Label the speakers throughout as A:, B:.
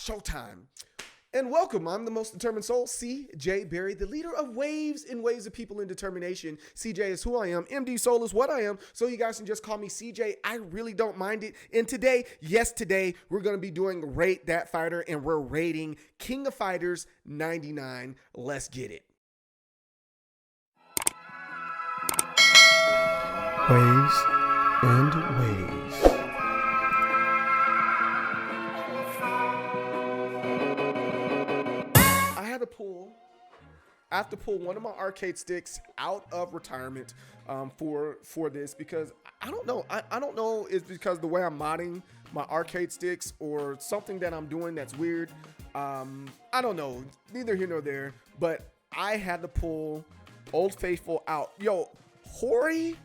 A: showtime. And welcome, I'm the most determined soul, CJ Berry, the leader of waves and waves of people in determination. CJ is who I am, MD Soul is what I am, so you guys can just call me CJ. I really don't mind it. And today, we're going to be doing Rate That Fighter, and we're rating King of Fighters 99. Let's get it. Waves and waves. I have to pull one of my arcade sticks out of retirement for this because I don't know. I don't know if it's because the way I'm modding my arcade sticks or something that I'm doing that's weird. I don't know. Neither here nor there. But I had to pull Old Faithful out. Yo, Hori,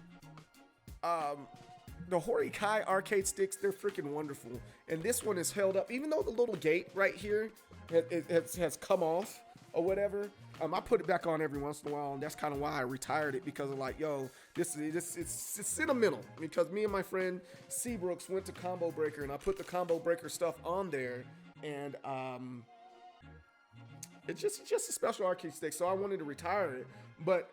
A: the Hori Kai arcade sticks, they're freaking wonderful. And this one is held up. Even though the little gate right here has come off or whatever, I put it back on every once in a while, and that's kind of why I retired it, because of like, yo, it's sentimental, because me and my friend Seabrooks went to Combo Breaker, and I put the Combo Breaker stuff on there, and it's just a special arcade stick, so I wanted to retire it, but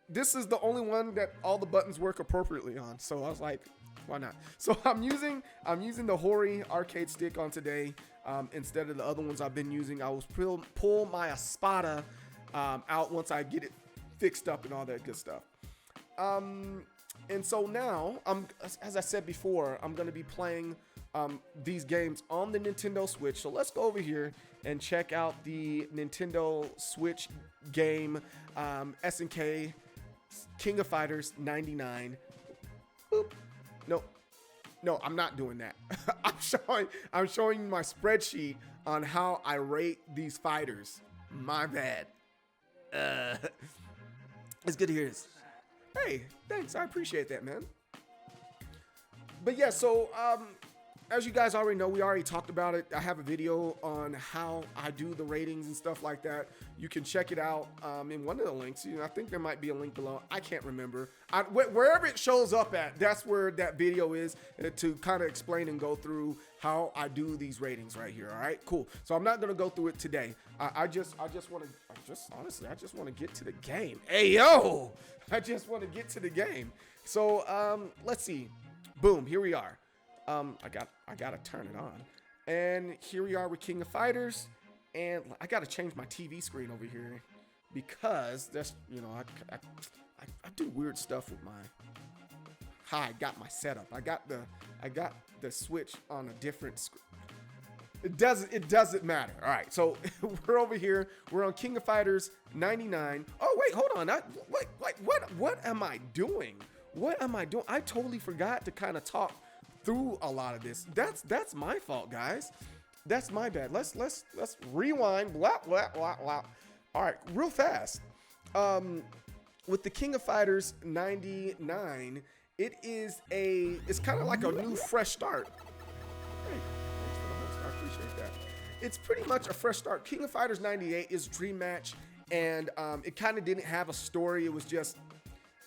A: this is the only one that all the buttons work appropriately on, so I was like, why not? So I'm using the Hori arcade stick on today instead of the other ones I've been using. I was pull my Espada out once I get it fixed up and all that good stuff. And so now, as I said before, I'm going to be playing these games on the Nintendo Switch. So let's go over here and check out the Nintendo Switch game, SNK King of Fighters 99. Boop. No, I'm not doing that. I'm showing you my spreadsheet on how I rate these fighters. My bad. It's good to hear this. Hey, thanks. I appreciate that, man. But yeah, so as you guys already know, we already talked about it. I have a video on how I do the ratings and stuff like that. You can check it out in one of the links. I think there might be a link below. I can't remember. Wherever it shows up at, that's where that video is, to kind of explain and go through how I do these ratings right here. All right, cool. So I'm not gonna go through it today. I just want to get to the game. Hey yo, I just want to get to the game. So let's see. Boom, here we are. I gotta turn it on, and here we are with King of Fighters, and I gotta change my TV screen over here because that's, I do weird stuff with how I got my setup. I got the Switch on a different screen. It doesn't matter. All right, so we're over here. We're on King of Fighters 99. Oh wait, hold on. What am I doing? What am I doing? I totally forgot to kind of talk through a lot of this. That's my fault, guys. That's my bad. Let's rewind. Blah blah blah blah. All right, real fast. With the King of Fighters 99, it's kind of like a new fresh start. Hey, thanks for the host. I appreciate that. It's pretty much a fresh start. King of Fighters 98 is Dream Match, and it kind of didn't have a story. It was just,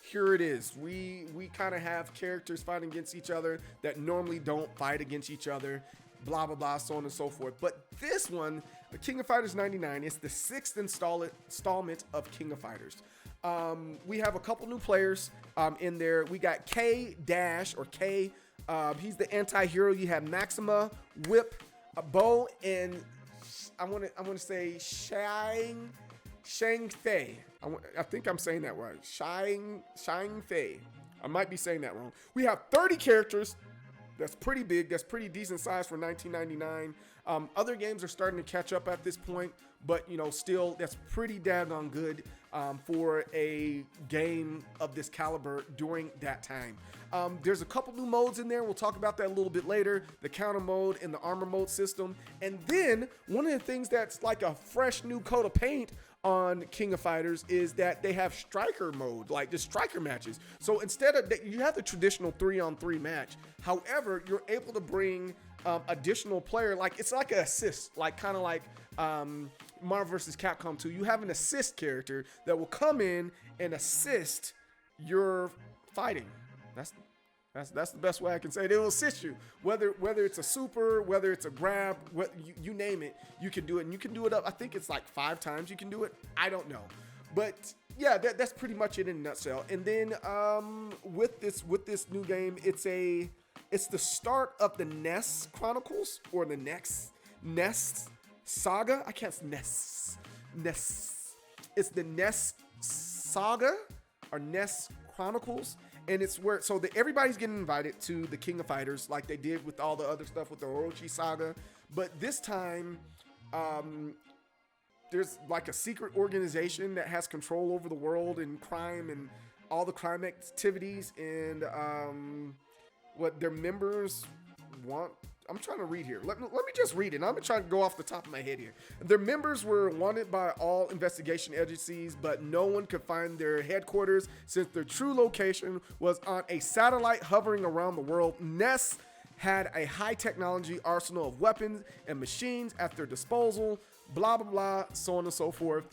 A: here it is. We kind of have characters fighting against each other that normally don't fight against each other, blah, blah, blah, so on and so forth. But this one, the King of Fighters 99, is the 6th installment of King of Fighters. We have a couple new players in there. We got K Dash, or K. He's the anti-hero. You have Maxima, Whip, Bo, and I want to say Shang Fei. I think I'm saying that right. Shang Fei. I might be saying that wrong. We have 30 characters. That's pretty big. That's pretty decent size for 1999. Other games are starting to catch up at this point, but still, that's pretty daggone good for a game of this caliber during that time. There's a couple new modes in there. We'll talk about that a little bit later. The counter mode and the armor mode system. And then one of the things that's like a fresh new coat of paint on King of Fighters is that they have striker mode, like the striker matches. So instead of that, you have the traditional 3-on-3 match. However, you're able to bring additional player, like it's like an assist, like kind of like Marvel vs. Capcom 2. You have an assist character that will come in and assist your fighting. That's the best way I can say it. It will assist you, whether it's a super, whether it's a grab, what you name it, you can do it, and you can do it up. I think it's like 5 times you can do it. I don't know, but yeah, that's pretty much it in a nutshell. And then with this new game, it's the start of the Ness Chronicles, or the Ness Saga. I can't Ness. It's the Ness Saga or Ness Chronicles. And it's where, so everybody's getting invited to the King of Fighters like they did with all the other stuff with the Orochi Saga. But this time, there's like a secret organization that has control over the world and crime and all the crime activities. And what their members want. I'm trying to read here. Let me just read it. I'm trying to go off the top of my head here. Their members were wanted by all investigation agencies, but no one could find their headquarters since their true location was on a satellite hovering around the world. Ness had a high technology arsenal of weapons and machines at their disposal, blah, blah, blah, so on and so forth.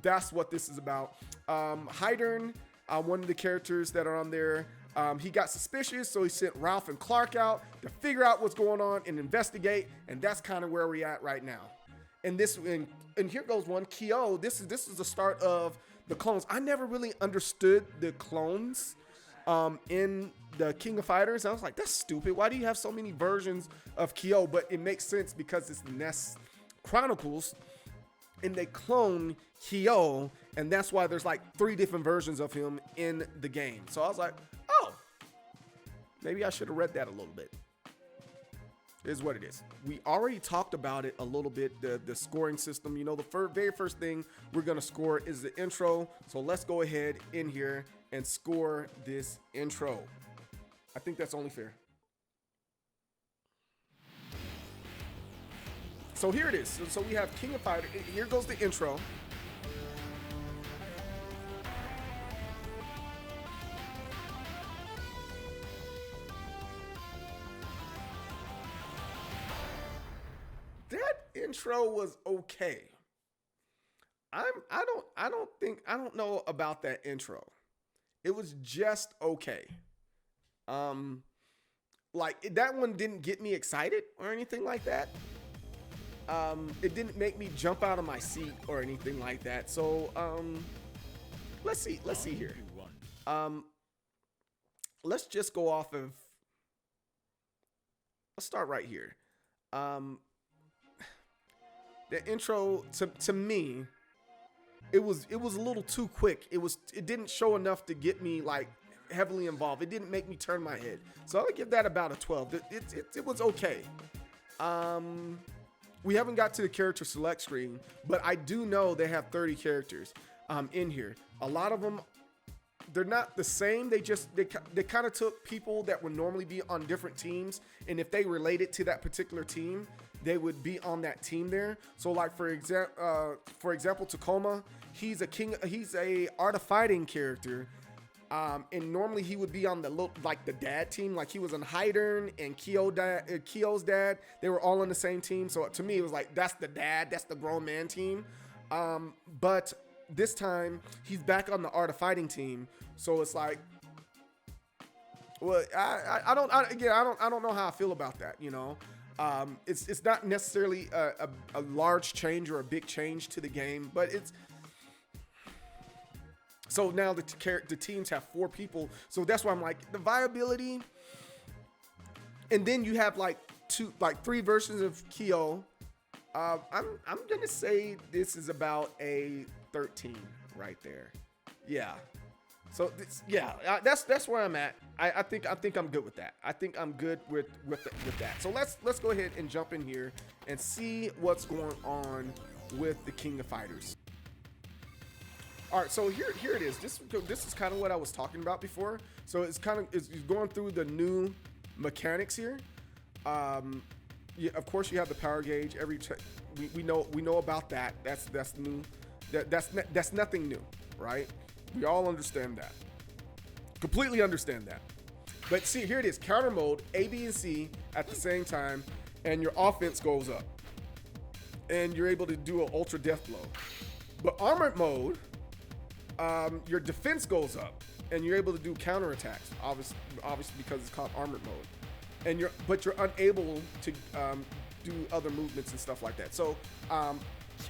A: That's what this is about. Hydern, one of the characters that are on there, he got suspicious, so he sent Ralph and Clark out to figure out what's going on and investigate, and that's kind of where we're at right now. And here goes one, Kyo. This is the start of the clones. I never really understood the clones in the King of Fighters. I was like, that's stupid. Why do you have so many versions of Kyo? But it makes sense because it's the Ness Chronicles, and they clone Kyo, and that's why there's like 3 different versions of him in the game. So I was like, oh, maybe I should have read that a little bit. It is what it is. We already talked about it a little bit, the scoring system. You know, the very first thing we're going to score is the intro. So let's go ahead in here and score this intro. I think that's only fair. So here it is. So we have King of Fighters. Here goes the intro. That intro was okay. I don't know about that intro. It was just okay. Like that one didn't get me excited or anything like that. It didn't make me jump out of my seat or anything like that. So, let's see here. Let's just go off of, let's start right here. The intro to me, it was a little too quick. It didn't show enough to get me like heavily involved. It didn't make me turn my head. So I would give that about a 12. It was okay. We haven't got to the character select screen, but I do know they have 30 characters in here. A lot of them, they're not the same. They kind of took people that would normally be on different teams, and if they related to that particular team, they would be on that team there. So like for example, Tacoma, he's a Art of Fighting character. And normally he would be on the dad team, like he was on Hydern and Kyo's dad. They were all on the same team. So to me, it was like, that's the dad, that's the grown man team. But this time he's back on the Art of Fighting team. So it's like, well, I don't know how I feel about that. You know, it's not necessarily a large change or a big change to the game, but it's. So now the teams have 4 people. So that's why I'm like, the viability. And then you have like 3 versions of Kyo. I'm gonna say this is about a 13 right there. Yeah. So that's where I'm at. I think I'm good with that. I think I'm good with that. So let's go ahead and jump in here and see what's going on with the King of Fighters. All right, so here it is. This is kind of what I was talking about before. So it's going through the new mechanics here. Of course, you have the power gauge. We know about that. That's new. That's nothing new, right? We all understand that. Completely understand that. But see, here it is. Counter mode, A, B, and C at the same time, and your offense goes up, and you're able to do an ultra death blow. But armored mode. Your defense goes up, and you're able to do counterattacks. Obviously because it's called armored mode, and you're unable to do other movements and stuff like that. So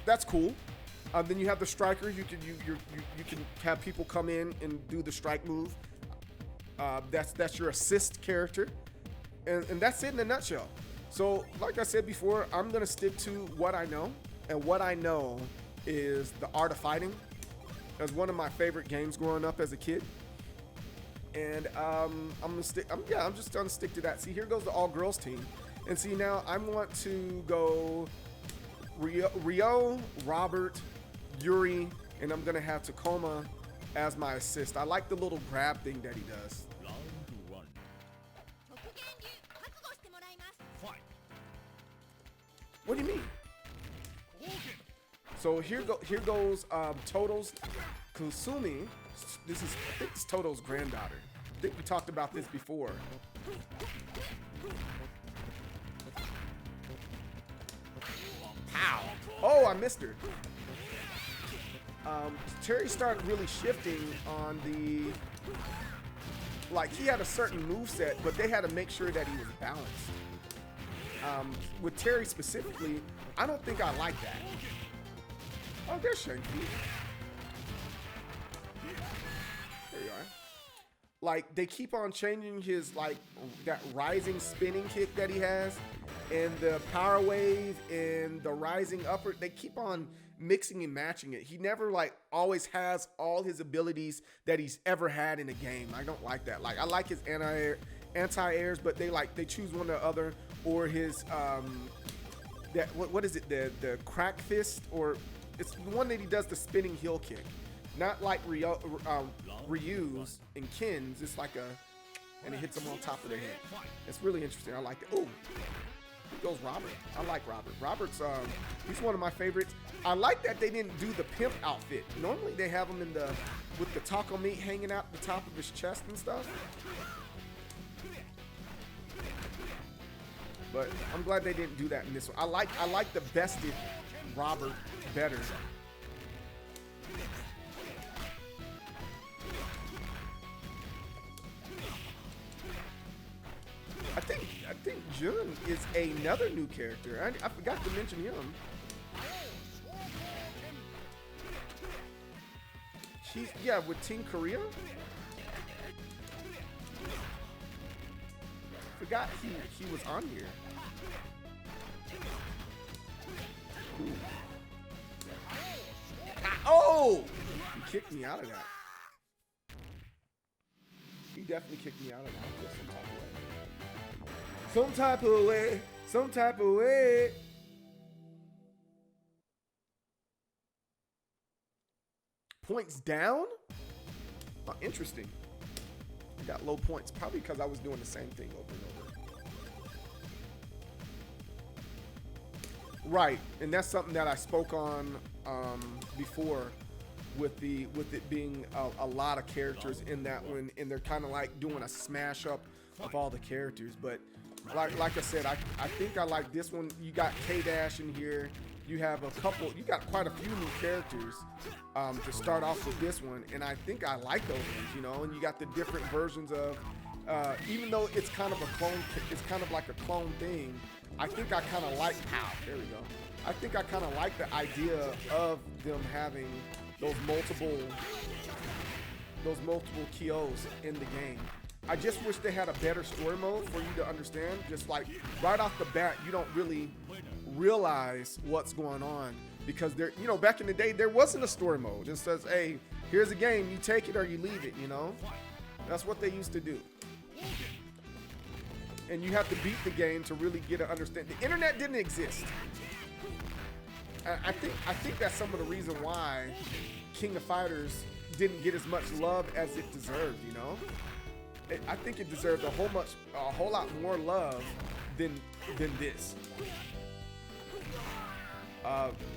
A: that's cool. Then you have the striker. You can have people come in and do the strike move. That's your assist character, and that's it in a nutshell. So like I said before, I'm gonna stick to what I know, and what I know is the art of fighting. It was one of my favorite games growing up as a kid, and I'm just gonna stick to that. See, here goes the all-girls team, and see now I want to go Rio, Robert, Yuri, and I'm gonna have Tacoma as my assist. I like the little grab thing that he does. What do you mean? So here goes Toto's Kusumi. I think this is Toto's granddaughter. I think we talked about this before. Pow! Oh, I missed her. Terry started really shifting on the, like, he had a certain moveset, but they had to make sure that he was balanced. With Terry specifically, I don't think I like that. Oh, there's Shanky. There you are. Like, they keep on changing his, like, that rising spinning kick that he has, and the power wave, and the rising upper. They keep on mixing and matching it. He never, like, always has all his abilities that he's ever had in a game. I don't like that. Like, I like his anti-airs, but they choose one or the other, or his what is it, the crack fist, or it's the one that he does the spinning heel kick, not like Ryu's and Ken's. It's like and it hits them on top of their head. It's really interesting. I like it. Oh, here goes Robert. I like Robert. Robert's he's one of my favorites. I like that they didn't do the pimp outfit. Normally they have him with the taco meat hanging out the top of his chest and stuff. But I'm glad they didn't do that in this one. I like the bested Robert better. I think Jun is another new character. I forgot to mention him. Yeah, with Team Korea. Forgot he was on here. Ooh. Oh! He kicked me out of that. He definitely kicked me out of that some type of way. Some type of way. Points down? Oh, interesting. I got low points, probably because I was doing the same thing over and over. Right, and that's something that I spoke on before with it being a lot of characters in that one, and they're kind of like doing a smash up of all the characters. But like I said, I think I like this one. You got K-Dash in here. You have you got quite a few new characters to start off with this one, and I think I like those ones, you know. And you got the different versions of, even though it's kind of a clone, it's kind of like a clone thing. I think I kind of like there we go. I think I kind of like the idea of them having those multiple Kyos in the game. I just wish they had a better story mode for you to understand. Just like right off the bat, you don't really realize what's going on, because there, you know, back in the day there wasn't a story mode. It says, hey, here's a game, you take it or you leave it, you know. That's what they used to do. And you have to beat the game to really get an understanding. The internet didn't exist. I think that's some of the reason why King of Fighters didn't get as much love as it deserved, you know. I think it deserved a whole lot more love than this.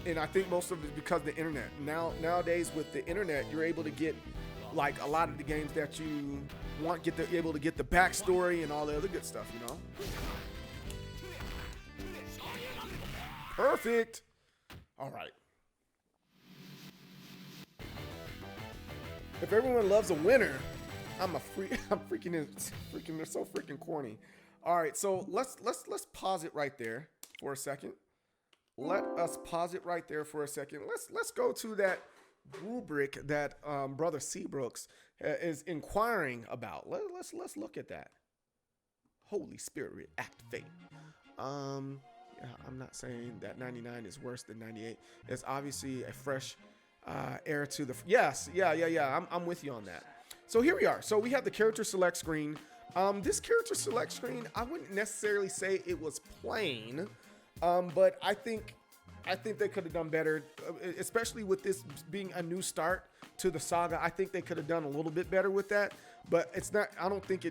A: And I think most of it is because of the internet. Nowadays with the internet, you're able to get like a lot of the games that you want, able to get the backstory and all the other good stuff, you know. Perfect. All right. If everyone loves a winner, I'm freaking. They're so freaking corny. All right, so let's pause it right there for a second. Let us pause it right there for a second. Let's go to that rubric that Brother Seabrooks is inquiring about. Let's look at that. Holy Spirit, activate. Yeah, I'm not saying that 99 is worse than 98. It's obviously a fresh air to the. Yes, yeah. I'm with you on that. So here we are. So we have the character select screen. This character select screen, I wouldn't necessarily say it was plain, but I think they could have done better, especially with this being a new start to the saga. I think they could have done a little bit better with that, but it's not. I don't think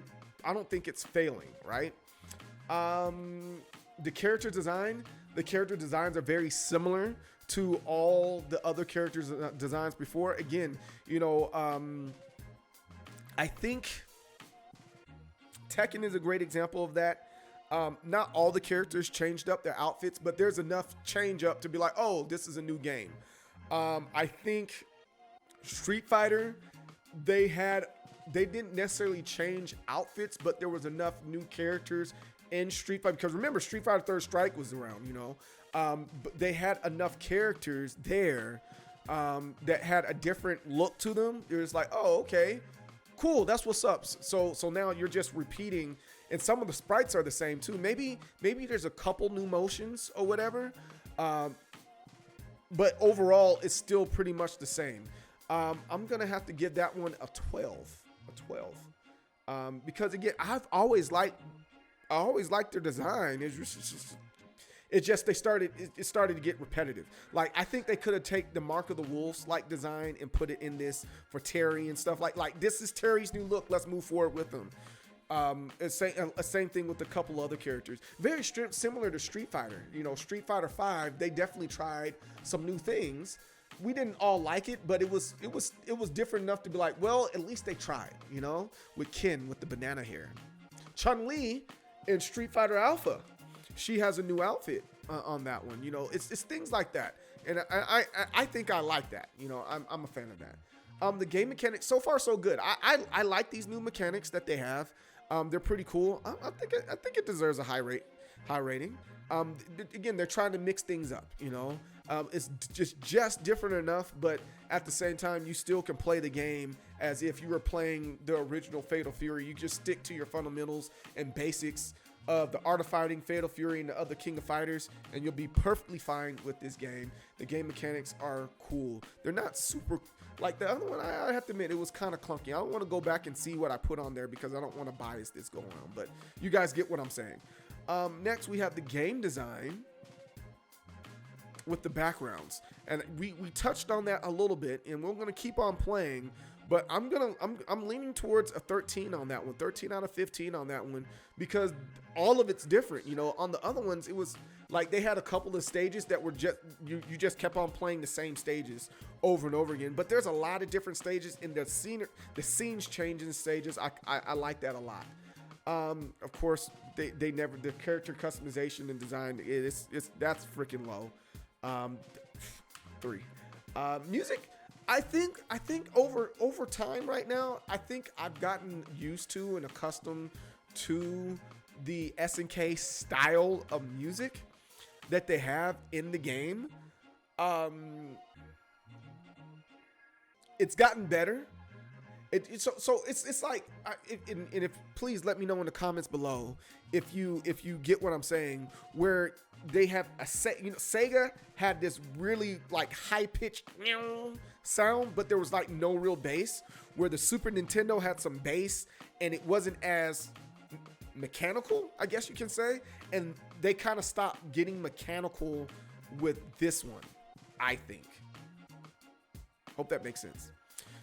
A: it's failing, right? The character designs are very similar to all the other characters designs before. Again, I think Tekken is a great example of that. Not all the characters changed up their outfits, but there's enough change up to be like, oh, this is a new game. I think Street Fighter, they didn't necessarily change outfits, but there was enough new characters in Street Fighter. Because remember, Street Fighter Third Strike was around, but they had enough characters there that had a different look to them. It was like, oh, okay, cool, that's what's up. So now you're just repeating, and some of the sprites are the same too. Maybe there's a couple new motions or whatever, but overall it's still pretty much the same. I'm gonna have to give that one a 12, because again, I always liked their design. It started to get repetitive. Like, I think they could have taken the Mark of the Wolves like design and put it in this for Terry and stuff like this is Terry's new look. Let's move forward with them. Same thing with a couple other characters. Very similar to Street Fighter. Street Fighter 5, they definitely tried some new things. We didn't all like it, but it was different enough to be like, well, at least they tried. With Ken with the banana hair, Chun-Li in Street Fighter Alpha, she has a new outfit on that one. It's things like that, and I think I like that. I'm a fan of that. The game mechanics, so far so good. I like these new mechanics that they have. They're pretty cool. I think it deserves a high rating. Again, they're trying to mix things up. It's just different enough, but at the same time, you still can play the game as if you were playing the original Fatal Fury. You just stick to your fundamentals and basics of the Art of Fighting, Fatal Fury, and the other King of Fighters, and you'll be perfectly fine with this game. The game mechanics are cool. They're not super like the other one. I have to admit, it was kind of clunky. I don't want to go back and see what I put on there because I don't want to bias this going on, but you guys get what I'm saying. Next, we have the game design with the backgrounds, and we touched on that a little bit, and we're going to keep on playing. But I'm leaning towards a 13 on that one, 13 out of 15 on that one, because all of it's different. On the other ones, it was like they had a couple of stages that were just you just kept on playing the same stages over and over again. But there's a lot of different stages, and the scenes change in stages. I like that a lot. Of course, they never, the character customization and design that's freaking low. 3. Music. I think over time right now, I think I've gotten used to and accustomed to the SNK style of music that they have in the game. It's gotten better. It's like, and if please let me know in the comments below if you get what I'm saying, where they have Sega had this really like high pitched sound, but there was like no real bass, where the Super Nintendo had some bass and it wasn't as mechanical, I guess you can say, and they kind of stopped getting mechanical with this one, I think. Hope that makes sense.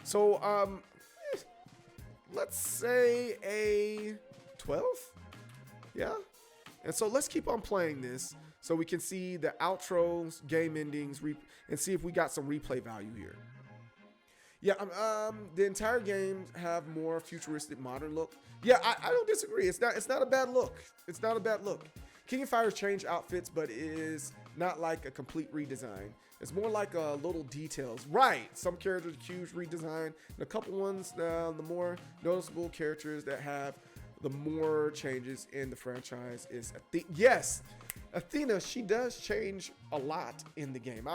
A: So let's say a 12. Yeah. And so let's keep on playing this so we can see the outros, game endings, and see if we got some replay value here. Yeah, the entire games have more futuristic modern look. Yeah, I don't disagree. It's not a bad look. It's not a bad look. King of Fighters change outfits, but it is not like a complete redesign. It's more like little details. Right, some characters huge redesign, and a couple ones, the more noticeable characters that have the more changes in the franchise is yes, Athena. She does change a lot in the game.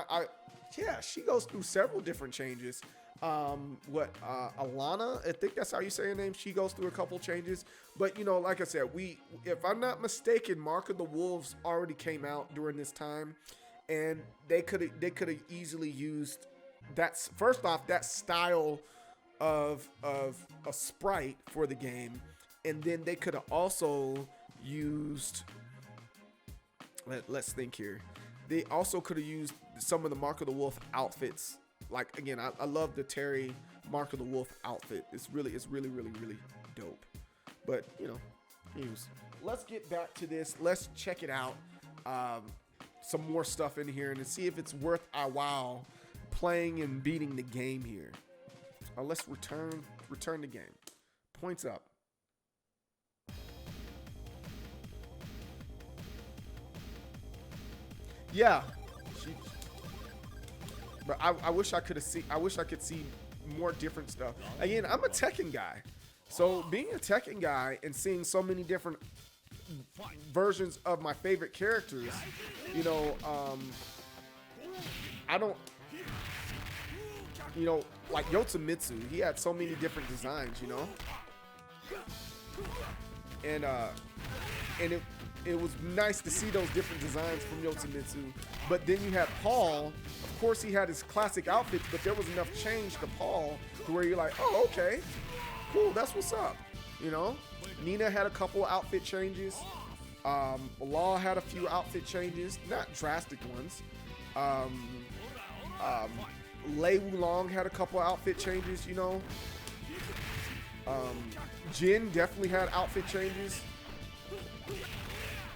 A: Yeah, she goes through several different changes. Alana, I think that's how you say her name. She goes through a couple changes, but you know, like I said, if I'm not mistaken, Mark of the Wolves already came out during this time, and they could have easily used that. First off, that style of a sprite for the game, and then they could have also used. Let's think here. They also could have used some of the Mark of the Wolf outfits. Like, again, I love the Terry Mark of the Wolf outfit. It's really dope. But, you know, let's get back to this. Let's check it out. Some more stuff in here and see if it's worth our while playing and beating the game here. Let's return the game. Points up. Yeah. But I wish I could see more different stuff. Again, I'm a Tekken guy. So being a Tekken guy and seeing so many different versions of my favorite characters, you know, I don't, you know, like Yotsumitsu, he had so many different designs, you know, and it was nice to see those different designs from Yotsumitsu. But then you had Paul. Of course, he had his classic outfits, but there was enough change to Paul to where you're like, oh, okay, cool, that's what's up, you know. Nina had a couple outfit changes. Law had a few outfit changes, not drastic ones. Lei Wulong had a couple outfit changes, you know. Jin definitely had outfit changes.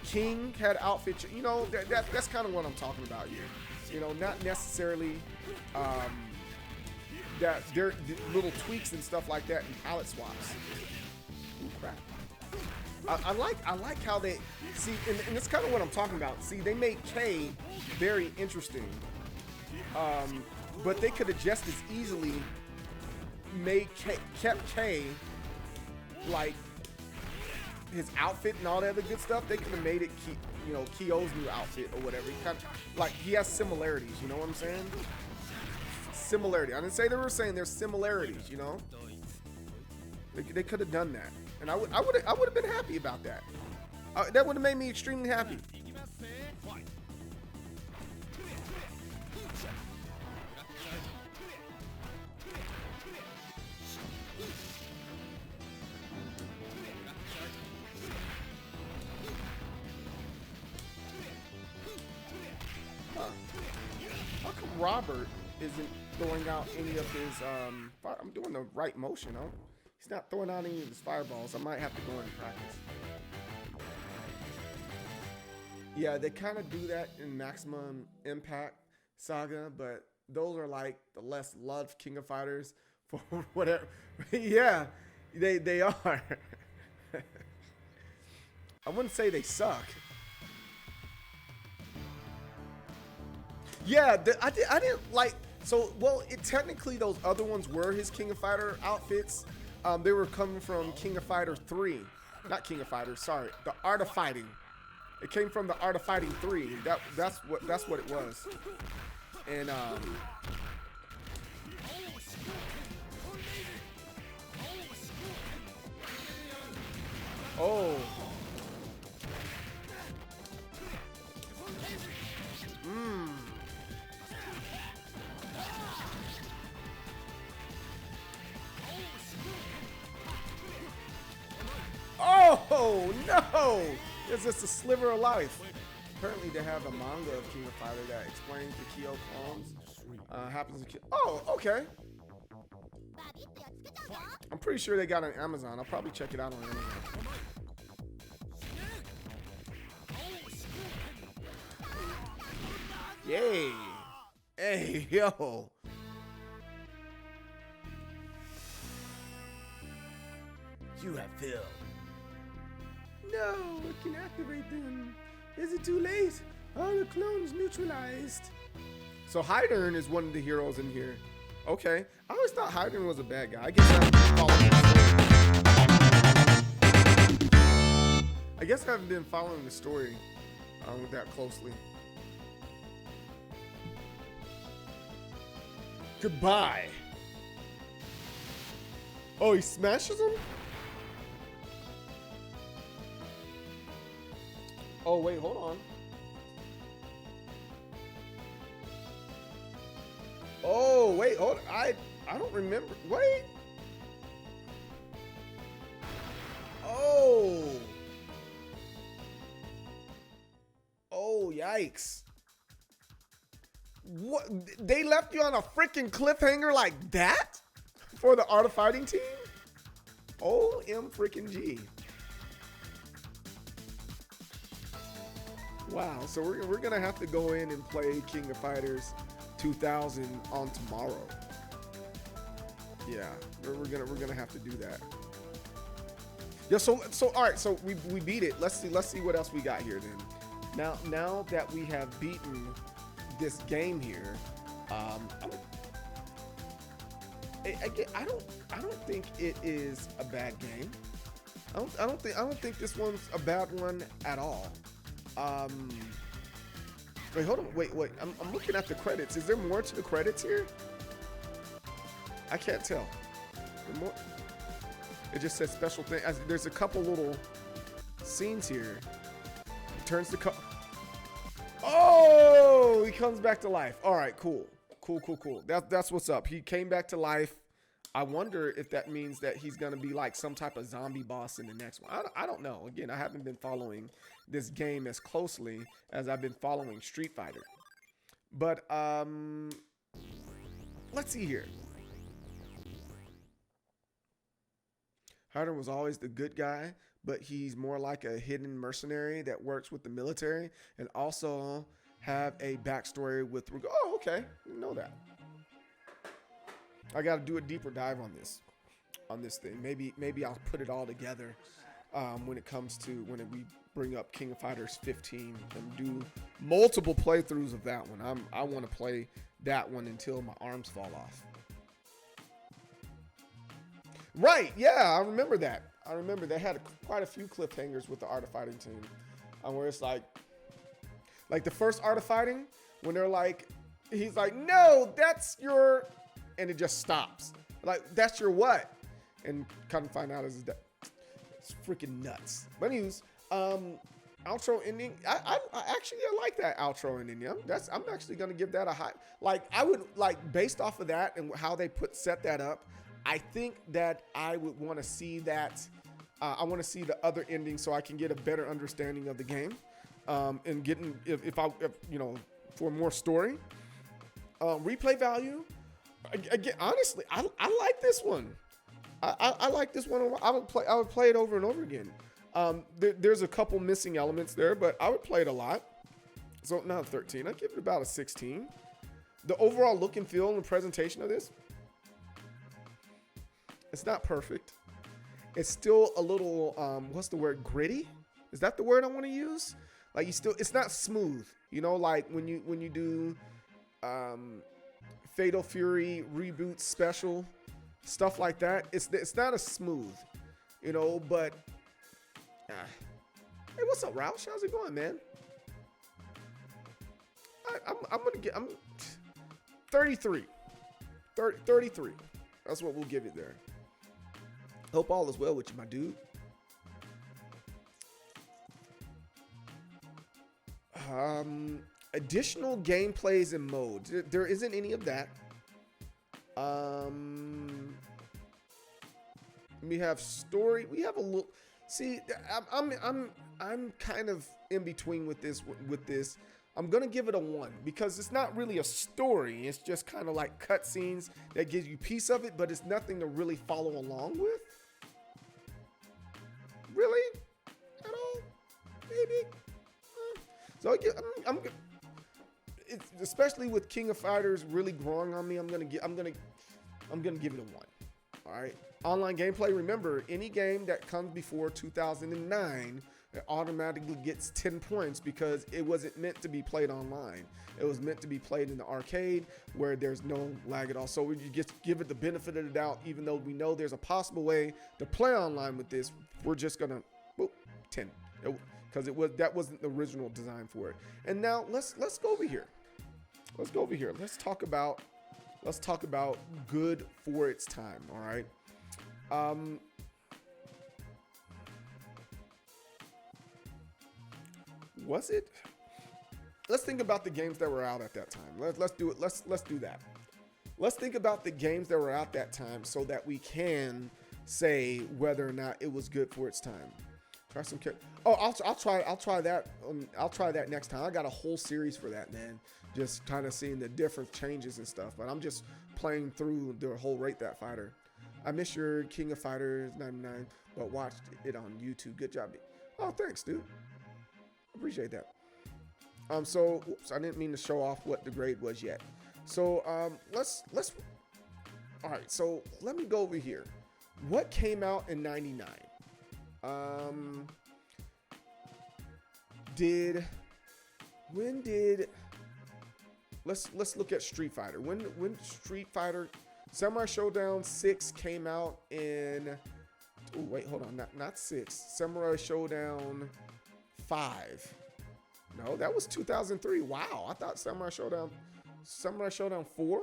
A: King had outfit, you know, that's kind of what I'm talking about here. You know, not necessarily that there little tweaks and stuff like that and palette swaps. Ooh, crap. I like how they see, and it's kind of what I'm talking about. See, they made K very interesting, but they could have just as easily kept K like his outfit and all that other good stuff. They could have made it, you know, Kyo's new outfit or whatever. He kind of like, he has similarities. You know what I'm saying? Similarity. I didn't say they were saying there's similarities. You know, they could have done that, and I would have been happy about that. That would have made me extremely happy. How come Robert isn't throwing out any of his fire? I'm doing the right motion, huh? He's not throwing out any of his fireballs. I might have to go in and practice. Yeah, they kind of do that in Maximum Impact Saga, but those are like the less loved King of Fighters for whatever. Yeah, they are. I wouldn't say they suck. Yeah, I didn't like. So, well, technically those other ones were his King of Fighter outfits. They were coming from King of Fighter 3. Not King of Fighter, sorry. The Art of Fighting. It came from the Art of Fighting 3. That's what it was. And oh. Oh no! It's just a sliver of life. Apparently they have a manga of King of Fighter that explains the Kyo clones. Happens to oh, okay. I'm pretty sure they got it on Amazon. I'll probably check it out on Amazon. Yay! Hey, yo! You have failed. No, it can activate them. Is it too late? All the clones neutralized. So Hydern is one of the heroes in here. Okay. I always thought Hydern was a bad guy. I guess I haven't been following the story that closely. Goodbye. Oh, he smashes him? Oh, wait, hold on. Oh, wait, hold on. I don't remember. Wait. Oh. Oh, yikes. What? They left you on a freaking cliffhanger like that? For the Art of Fighting team? OM freaking G. Wow, so we're gonna have to go in and play King of Fighters 2000 on tomorrow. Yeah, we're gonna have to do that. Yeah, so all right, so we beat it. Let's see what else we got here then. Now that we have beaten this game here, I don't think it is a bad game. I don't think this one's a bad one at all. Wait, hold on. Wait. I'm looking at the credits. Is there more to the credits here? I can't tell. More? It just says special thing. There's a couple little scenes here. He turns the Oh, he comes back to life. All right, cool. That's what's up. He came back to life. I wonder if that means that he's going to be like some type of zombie boss in the next one. I don't know. Again, I haven't been following this game as closely as I've been following Street Fighter. But let's see here. Harden was always the good guy, but he's more like a hidden mercenary that works with the military and also have a backstory with... Oh, okay. You know that. I got to do a deeper dive on this thing. Maybe I'll put it all together when it comes to when we bring up King of Fighters 15 and do multiple playthroughs of that one. I want to play that one until my arms fall off. Right, yeah, I remember that. I remember they had quite a few cliffhangers with the Art of Fighting team, where it's like the first Art of Fighting when they're like, he's like, no, that's your, and it just stops. Like, that's your what? And come to find out is that it's freaking nuts. But anyways, outro ending. I actually like that outro ending. I'm actually gonna give that a high. Like, I would like based off of that and how they set that up. I think that I would want to see that. I want to see the other ending so I can get a better understanding of the game, and getting if you know, for more story, replay value. Again, honestly, I like this one. I like this one. I would play it over and over again. There's a couple missing elements there, but I would play it a lot. So not 13. I give it about a 16. The overall look and feel and the presentation of this, it's not perfect. It's still a little what's the word? Gritty? Is that the word I want to use? Like it's not smooth. You know, like when you do Fatal Fury reboot special stuff like that. It's not as smooth, you know. But hey, what's up, Roush? How's it going, man? I'm 33. 33. That's what we'll give it there. Hope all is well with you, my dude. Additional gameplays and modes. There isn't any of that. We have story. We have a little. See, I'm kind of in between with this. I'm gonna give it a 1 because it's not really a story. It's just kind of like cutscenes that gives you a piece of it, but it's nothing to really follow along with. Really? At all? Maybe. So I'm it's, especially with King of Fighters really growing on me, I'm gonna give it a 1. All right. Online gameplay. Remember, any game that comes before 2009 it automatically gets 10 points because it wasn't meant to be played online. It was meant to be played in the arcade where there's no lag at all. So we just give it the benefit of the doubt, even though we know there's a possible way to play online with this. We're just gonna 10 because that wasn't the original design for it. And now let's go over here. Let's go over here. Let's talk about good for its time. All right. Was it? Let's think about the games that were out at that time. Let's do it. Let's do that. Let's think about the games that were out that time so that we can say whether or not it was good for its time. Try some. Oh, I'll try that. I'll try that next time. I got a whole series for that, man. Just kind of seeing the different changes and stuff. But I'm just playing through the whole Rate That Fighter. I missed your King of Fighters 99, but watched it on YouTube. Good job. Oh, thanks, dude. Appreciate that. So oops, I didn't mean to show off what the grade was yet. So let's all right, so let me go over here. What came out in 99? Let's look at Street Fighter. When Street Fighter Samurai Showdown 6 came out in wait, hold on, not 6. Samurai Showdown 5. No, that was 2003. Wow, I thought Samurai Showdown 4.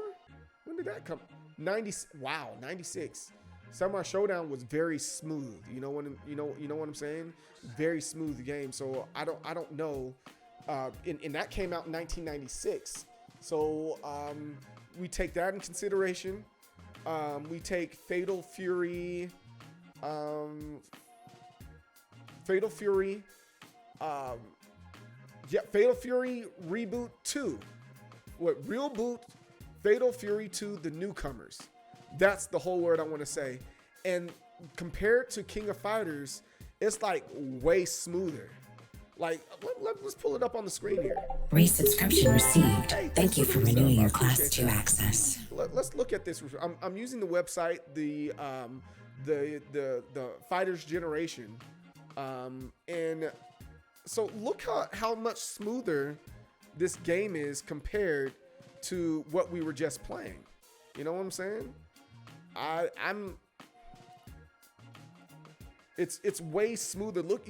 A: When did that come? 96. Samurai Showdown was very smooth. You know what I'm saying? Very smooth game. So I don't know. And that came out in 1996. So we take that in consideration. We take Fatal Fury. Fatal Fury Reboot 2. Real Boot, Fatal Fury 2, The Newcomers. That's the whole word I want to say. And compared to King of Fighters, it's like way smoother. Like, let's pull it up on the screen here.
B: Resubscription received. Thank you for renewing your Class 2 access.
A: Let's look at this. I'm using the website, the Fighters Generation. And so look how much smoother this game is compared to what we were just playing. You know what I'm saying? It's way smoother. Look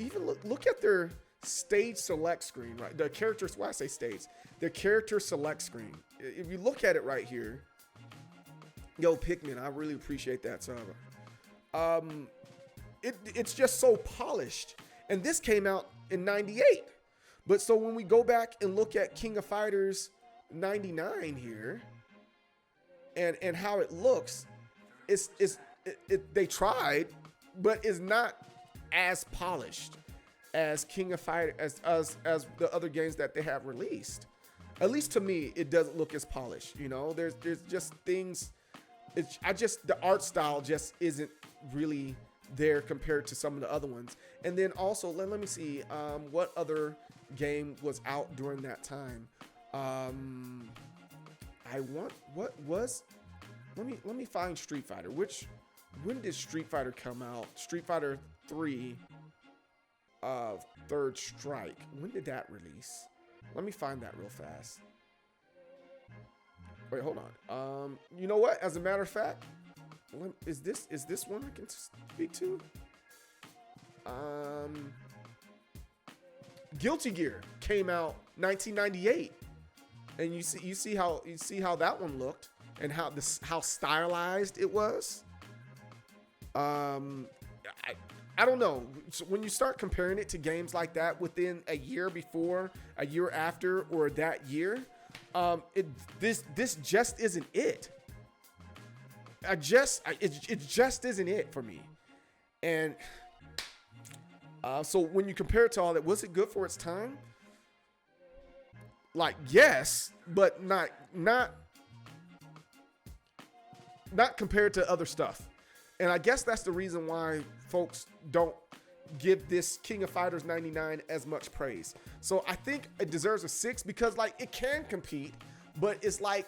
A: at their stage select screen, right? The characters, why I say stage, the character select screen. If you look at it right here, yo, Pikmin, I really appreciate that sub. It's just so polished. And this came out in 98. But so when we go back and look at King of Fighters 99 here and how it looks, they tried, but it's not as polished as King of Fighters as the other games that they have released. At least to me, it doesn't look as polished. You know, there's just things. The art style just isn't really there compared to some of the other ones. And then also let me see what other game was out during that time. Let me find Street Fighter. When did Street Fighter come out? Street Fighter 3 Third Strike. When did that release? Let me find that real fast. Wait, hold on. You know what? As a matter of fact, is this one I can speak to? Guilty Gear came out 1998, and you see how that one looked and how stylized it was. I don't know. So when you start comparing it to games like that within a year before, a year after, or that year, this just isn't it. It just isn't it for me. And so when you compare it to all that, was it good for its time? Like, yes, but not compared to other stuff. And I guess that's the reason why folks don't give this King of Fighters 99 as much praise. So I think it deserves a 6 because like it can compete, but it's not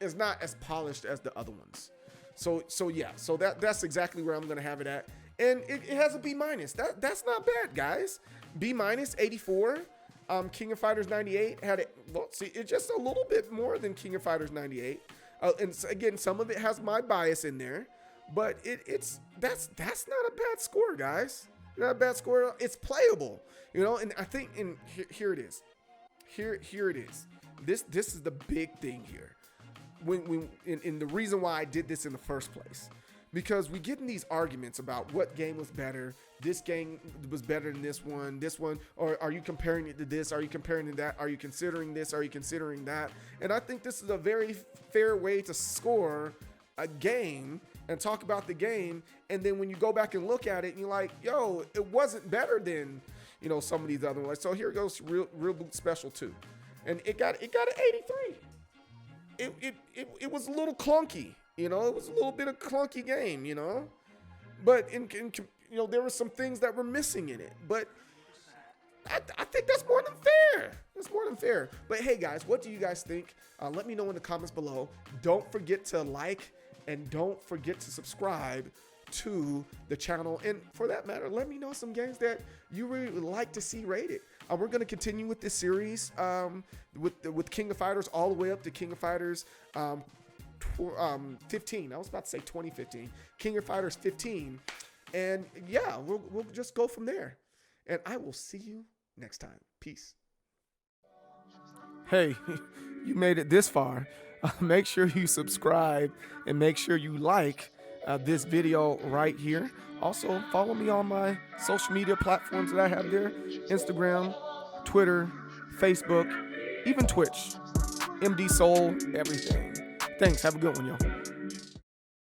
A: as polished as the other ones. So yeah, so that's exactly where I'm gonna have it at. and it has a B minus. That's not bad, guys. B minus 84. King of Fighters 98 had it. Well, see, it's just a little bit more than King of Fighters 98. And again, some of it has my bias in there, but that's not a bad score, guys. Not a bad score. It's playable, you know. And I think, and here it is. Here it is. This is the big thing here. In the reason why I did this in the first place, because we get in these arguments about what game was better. This game was better than this one, or are you comparing it to this? Are you comparing it to that? Are you considering this? Are you considering that? And I think this is a very fair way to score a game and talk about the game. And then when you go back and look at it, and you're like, yo, it wasn't better than, you know, some of these other ones. So here goes Real Boot Special 2. And it got an 83. It was a little clunky, you know. It was a little bit of clunky game, you know. But you know, there were some things that were missing in it. But I think that's more than fair. That's more than fair. But hey, guys, what do you guys think? Let me know in the comments below. Don't forget to like and don't forget to subscribe to the channel. And for that matter, let me know some games that you really would like to see rated. We're going to continue with this series with King of Fighters all the way up to King of Fighters 15. I was about to say 2015. King of Fighters 15. And yeah, we'll just go from there. And I will see you next time. Peace. Hey, you made it this far. Make sure you subscribe and make sure you like this video right here. Also, follow me on my social media platforms that I have there. Instagram, Twitter, Facebook, even Twitch. MD Soul, everything. Thanks. Have a good one, y'all.